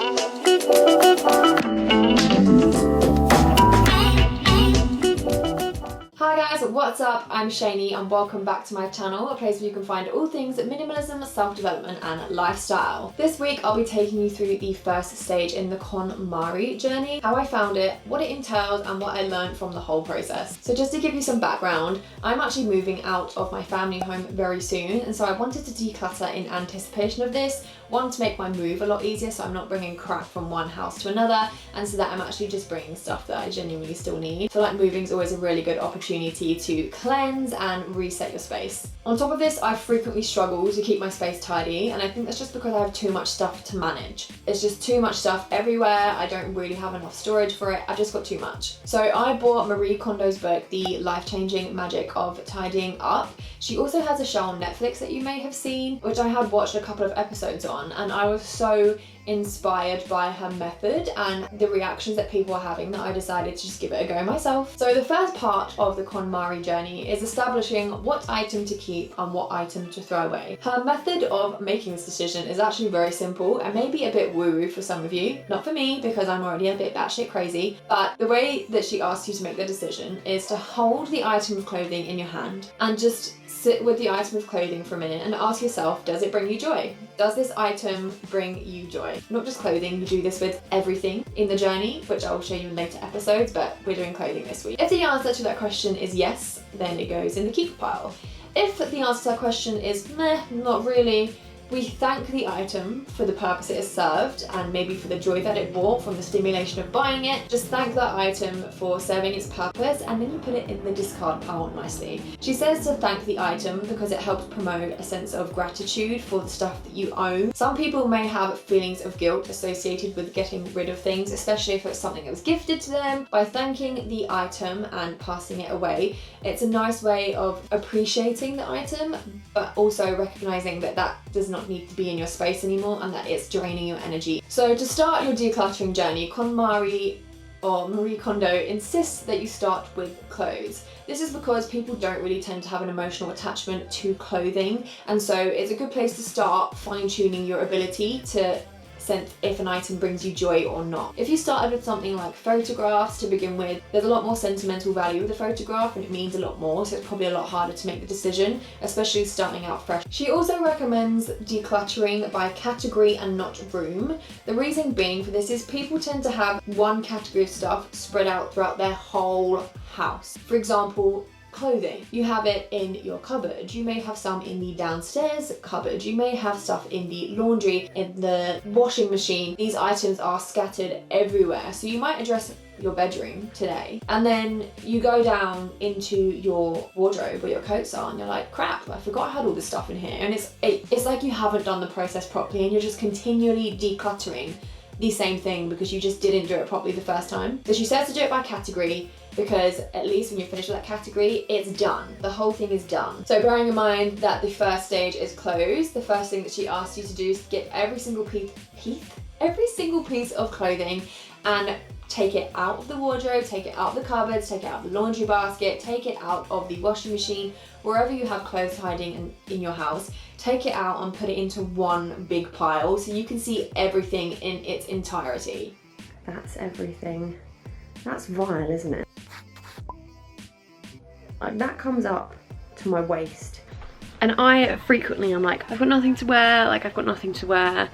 Hi guys, what's up? I'm Shaney and welcome back to my channel, a place where you can find all things minimalism, self-development and lifestyle. This week I'll be taking you through the first stage in the Konmari journey, how I found it, what it entailed and what I learned from the whole process. So just to give you some background, I'm actually moving out of my family home very soon, and so I wanted to declutter in anticipation of this. One, to make my move a lot easier so I'm not bringing crap from one house to another, and so that I'm actually just bringing stuff that I genuinely still need. I feel like moving is always a really good opportunity to cleanse and reset your space. On top of this, I frequently struggle to keep my space tidy, and I think that's just because I have too much stuff to manage. It's just too much stuff everywhere. I don't really have enough storage for it. I've just got too much. So I bought Marie Kondo's book, The Life-Changing Magic of Tidying Up. She also has a show on Netflix that you may have seen, which I had watched a couple of episodes on, and I was so inspired by her method and the reactions that people are having that I decided to just give it a go myself. So the first part of the Konmari journey is establishing what item to keep and what item to throw away. Her method of making this decision is actually very simple and maybe a bit woo-woo for some of you. Not for me, because I'm already a bit batshit crazy, but the way that she asks you to make the decision is to hold the item of clothing in your hand and just sit with the item of clothing for a minute and ask yourself, does it bring you joy? Does this item bring you joy? Not just clothing, you do this with everything in the journey, which I will show you in later episodes, but we're doing clothing this week. If the answer to that question is yes, then it goes in the keep pile. If the answer to that question is meh, not really, we thank the item for the purpose it has served and maybe for the joy that it brought from the stimulation of buying it. Just thank that item for serving its purpose, and then you put it in the discard pile nicely. She says to thank the item because it helps promote a sense of gratitude for the stuff that you own. Some people may have feelings of guilt associated with getting rid of things, especially if it's something that was gifted to them. By thanking the item and passing it away, it's a nice way of appreciating the item, but also recognizing that that does not need to be in your space anymore and that it's draining your energy. So to start your decluttering journey, Konmari or Marie Kondo insists that you start with clothes. This is because people don't really tend to have an emotional attachment to clothing, and so it's a good place to start fine-tuning your ability to sense if an item brings you joy or not. If you started with something like photographs to begin with, there's a lot more sentimental value with the photograph and it means a lot more, so it's probably a lot harder to make the decision, especially starting out fresh. She also recommends decluttering by category and not room. The reason being for this is people tend to have one category of stuff spread out throughout their whole house. For example, clothing. You have it in your cupboard. You may have some in the downstairs cupboard. You may have stuff in the laundry, in the washing machine. These items are scattered everywhere. So you might address your bedroom today, and then you go down into your wardrobe where your coats are and you're like, crap, I forgot I had all this stuff in here. And it's like you haven't done the process properly and you're just continually decluttering the same thing because you just didn't do it properly the first time. So she says to do it by category, because at least when you're finished with that category, it's done. The whole thing is done. So bearing in mind that the first stage is clothes, the first thing that she asks you to do is get every single piece of clothing and take it out of the wardrobe, take it out of the cupboards, take it out of the laundry basket, take it out of the washing machine, wherever you have clothes hiding in your house. Take it out and put it into one big pile so you can see everything in its entirety. That's everything. That's vile, isn't it? Like, that comes up to my waist. And I frequently am like, I've got nothing to wear,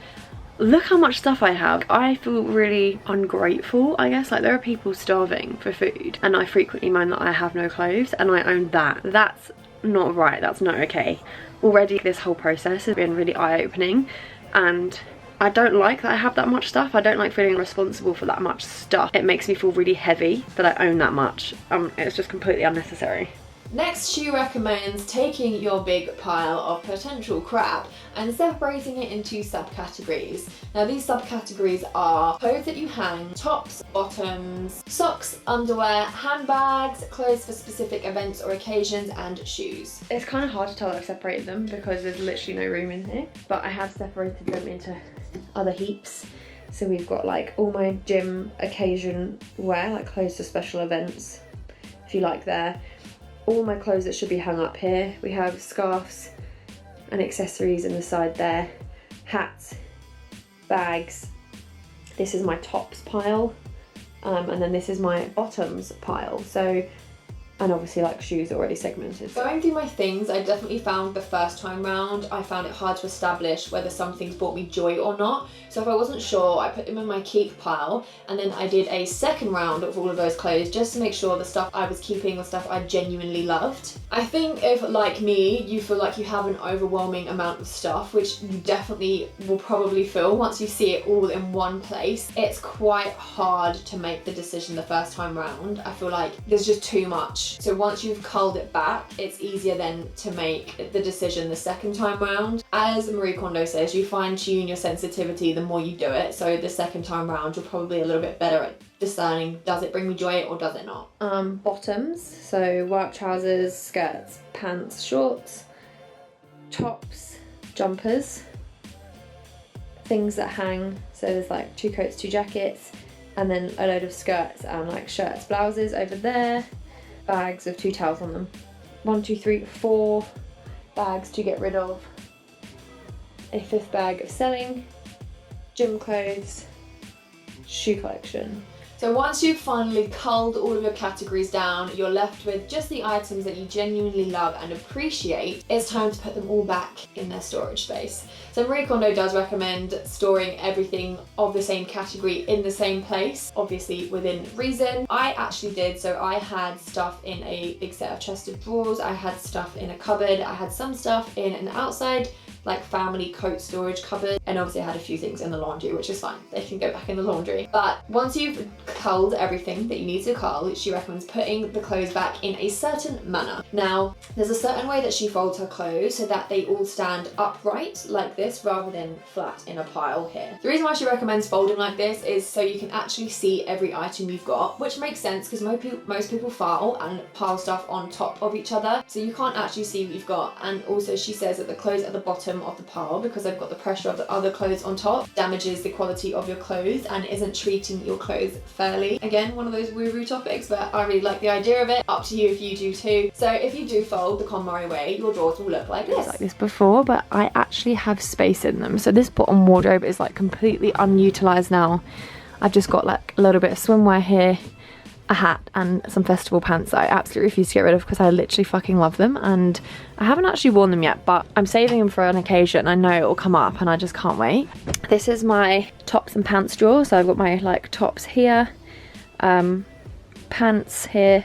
Look how much stuff I have. I feel really ungrateful, I guess. Like, there are people starving for food and I frequently moan that I have no clothes, and I own that. That's not right, that's not okay. Already this whole process has been really eye-opening, and I don't like that I have that much stuff. I don't like feeling responsible for that much stuff. It makes me feel really heavy that I own that much. It's just completely unnecessary. Next, she recommends taking your big pile of potential crap and separating it into subcategories. Now, these subcategories are clothes that you hang, tops, bottoms, socks, underwear, handbags, clothes for specific events or occasions, and shoes. It's kind of hard to tell that I've separated them because there's literally no room in here, but I have separated them into other heaps. So we've got like all my gym occasion wear, like clothes for special events, if you like there. All my clothes that should be hung up here. We have scarves and accessories in the side there, hats, bags, This is my tops pile, and then this is my bottoms pile. So, and obviously like shoes are already segmented. Going through my things, I definitely found the first time round, I found it hard to establish whether some things brought me joy or not. So if I wasn't sure, I put them in my keep pile, and then I did a second round of all of those clothes just to make sure the stuff I was keeping was stuff I genuinely loved. I think if, like me, you feel like you have an overwhelming amount of stuff, which you definitely will probably feel once you see it all in one place, it's quite hard to make the decision the first time round. I feel like there's just too much. So once you've culled it back, it's easier then to make the decision the second time round. As Marie Kondo says, you fine tune your sensitivity the more you do it. So the second time round, you're probably a little bit better at discerning, does it bring me joy or does it not? Bottoms, so work trousers, skirts, pants, shorts, tops, jumpers, things that hang. So there's like 2 coats, 2 jackets, and then a load of skirts and like shirts, blouses over there. Bags of 2 towels on them. 1, 2, 3, 4 bags to get rid of. A 5th bag of selling, gym clothes, shoe collection. So once you've finally culled all of your categories down, you're left with just the items that you genuinely love and appreciate. It's time to put them all back in their storage space. So Marie Kondo does recommend storing everything of the same category in the same place, obviously within reason. I actually did, so I had stuff in a big set of chest of drawers, I had stuff in a cupboard, I had some stuff in an outside like family coat storage cupboard, and obviously I had a few things in the laundry, which is fine, they can go back in the laundry. But once you've culled everything that you need to cull, she recommends putting the clothes back in a certain manner. Now there's a certain way that she folds her clothes so that they all stand upright like this rather than flat in a pile here. The reason why she recommends folding like this is so you can actually see every item you've got, which makes sense because most people file and pile stuff on top of each other, so you can't actually see what you've got. And also she says that the clothes at the bottom of the pile, because they've got the pressure of the other clothes on top, damages the quality of your clothes and isn't treating your clothes fairly. Again, one of those woo-woo topics, but I really like the idea of it. Up to you if you do too. So if you do fold the Konmari way, your drawers will look like this. Like this before, but I actually have space in them. So this bottom wardrobe is like completely unutilized now. I've just got like a little bit of swimwear here, a hat and some festival pants that I absolutely refuse to get rid of because I literally fucking love them, and I haven't actually worn them yet, but I'm saving them for an occasion. I know it will come up and I just can't wait. This is my tops and pants drawer, so I've got my like tops here, pants here,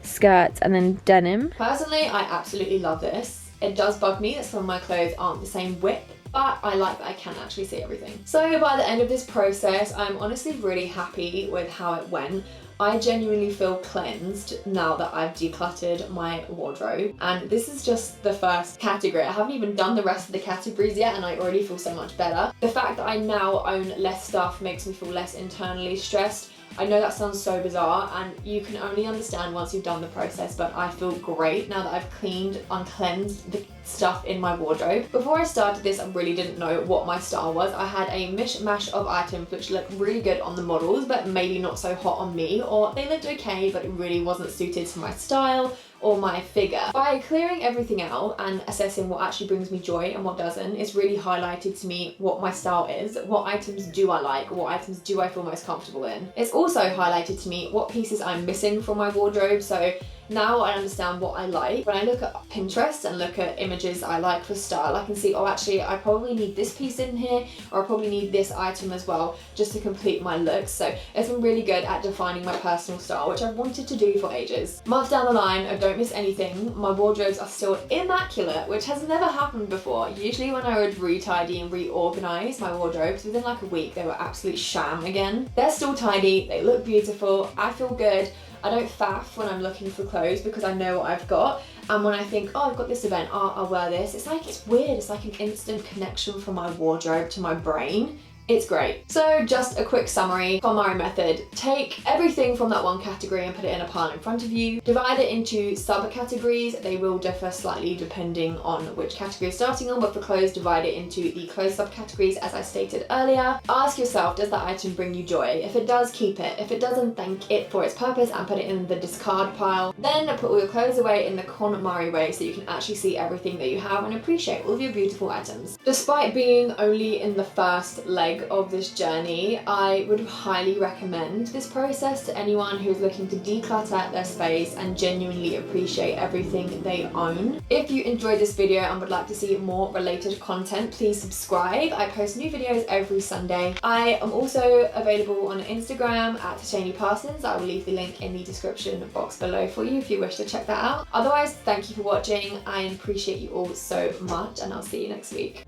skirts, and then denim. Personally, I absolutely love this. It does bug me that some of my clothes aren't the same width, but I like that I can actually see everything. So by the end of this process, I'm honestly really happy with how it went. I genuinely feel cleansed now that I've decluttered my wardrobe, and this is just the first category. I haven't even done the rest of the categories yet and I already feel so much better. The fact that I now own less stuff makes me feel less internally stressed. I know that sounds so bizarre and you can only understand once you've done the process, but I feel great now that I've cleaned and cleansed the stuff in my wardrobe. Before I started this, I really didn't know what my style was. I had a mishmash of items which looked really good on the models, but maybe not so hot on me, or they looked okay, but it really wasn't suited to my style or my figure. By clearing everything out and assessing what actually brings me joy and what doesn't, it's really highlighted to me what my style is, what items do I like, what items do I feel most comfortable in. It's also highlighted to me what pieces I'm missing from my wardrobe, so now I understand what I like. When I look at Pinterest and look at images I like for style, I can see, oh actually I probably need this piece in here, or I probably need this item as well just to complete my look. So it's been really good at defining my personal style, which I've wanted to do for ages. Months down the line, I don't miss anything. My wardrobes are still immaculate, which has never happened before. Usually when I would retidy and reorganize my wardrobes, within like a week they were absolute sham again. They're still tidy, they look beautiful, I feel good. I don't faff when I'm looking for clothes because I know what I've got, and when I think, oh, I've got this event, oh, I'll wear this, it's weird, it's like an instant connection from my wardrobe to my brain. It's great. So just a quick summary, Konmari method. Take everything from that one category and put it in a pile in front of you. Divide it into subcategories. They will differ slightly depending on which category you're starting on, but for clothes, divide it into the clothes subcategories as I stated earlier. Ask yourself, does that item bring you joy? If it does, keep it. If it doesn't, thank it for its purpose and put it in the discard pile. Then put all your clothes away in the Konmari way so you can actually see everything that you have and appreciate all of your beautiful items. Despite being only in the first leg leg of this journey, I would highly recommend this process to anyone who's looking to declutter their space and genuinely appreciate everything they own. If you enjoyed this video and would like to see more related content, please subscribe. I post new videos every Sunday. I am also available on Instagram at cheneyparsons. I will leave the link in the description box below for you if you wish to check that out. Otherwise, thank you for watching. I appreciate you all so much, and I'll see you next week.